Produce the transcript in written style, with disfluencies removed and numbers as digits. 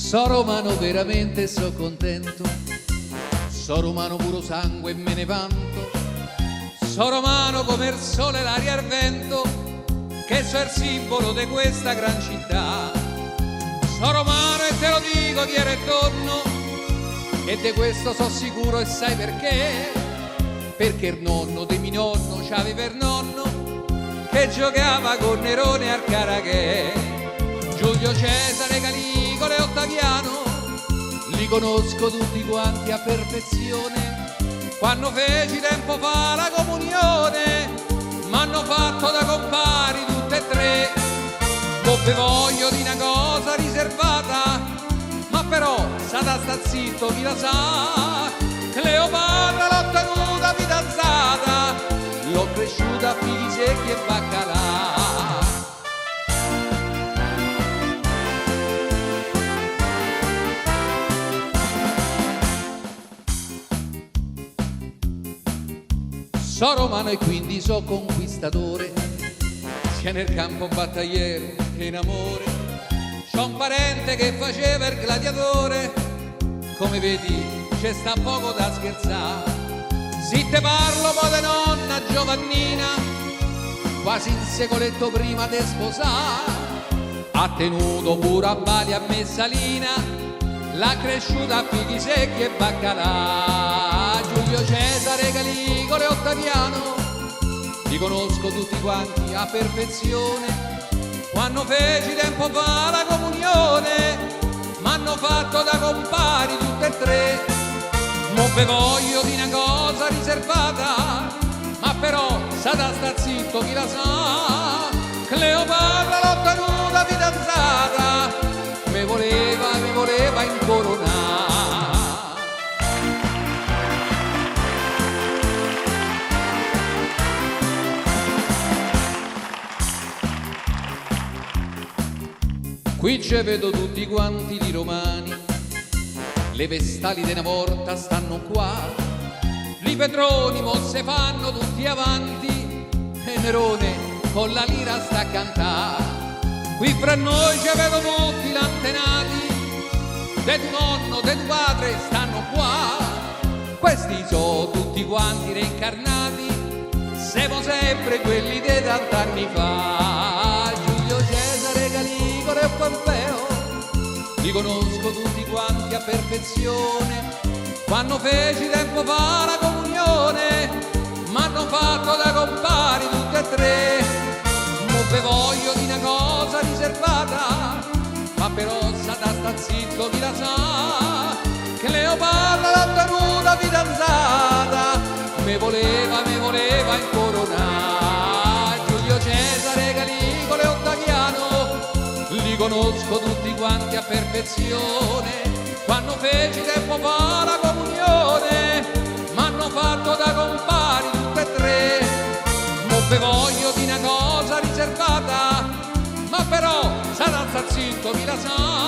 So romano veramente, so contento, so romano puro sangue e me ne vanto, so romano come il sole, l'aria e il vento, che so il simbolo di questa gran città. So romano e te lo dico di e torno, e di questo so sicuro e sai perché? Perché il nonno di mio nonno c'aveva il nonno che giocava con Nerone al Caraghe. Giulio Cesare, Caligula e Ottaviano li conosco tutti quanti a perfezione. Quando feci tempo fa la comunione m'hanno fatto da compari tutte e tre. Mo ve voglio di una cosa riservata, ma però sta zitto chi la sa. Cleopatra l'ho tenuta fidanzata, l'ho cresciuta a figli secchi e baccalà. So romano e quindi so conquistatore, sia nel campo battagliero che in amore. C'ho un parente che faceva il gladiatore, come vedi c'è sta poco da scherzare. Si te parlo poi de nonna Giovannina, quasi un secoletto prima di sposare. Ha tenuto pure a Bali a Messalina, l'ha cresciuta a figli secchi e baccalà. Giulio Cesare, Caligula e Ottaviano li conosco tutti quanti a perfezione. Quando feci tempo fa la comunione m'hanno fatto da compari tutte e tre. Mo ve voglio di una cosa riservata, ma però sta zitto chi la sa. Cleopatra l'ho tenuta fidanzata, mi voleva incoronare. Qui ci vedo tutti quanti di romani, le vestali de una volta stanno qua, i pedroni mo se fanno tutti avanti e Nerone con la lira sta a cantare. Qui fra noi ci vedo tutti l'antenati, de tuo nonno, de tuo padre stanno qua. Questi sono tutti quanti reincarnati, siamo sempre quelli di tant'anni fa. Giulio Cesare, Caligula e Pompeo li conosco tutti quanti a perfezione. Quando feci tempo fa la comunione m'hanno fatto da compari tutte e tre. Mo ve voglio di una cosa riservata, ma però sta zitto chi la sa. Cleopatra l'ho tenuta fidanzata, mi voleva incoronare. Giulio Cesare, Caligula e Ottaviano li conosco tutti quanti a perfezione. Quando feci tempo fa la comunione m'hanno fatto da compari tutte e tre. Mo ve voglio di una cosa riservata, ma però sta zitto chi la sa.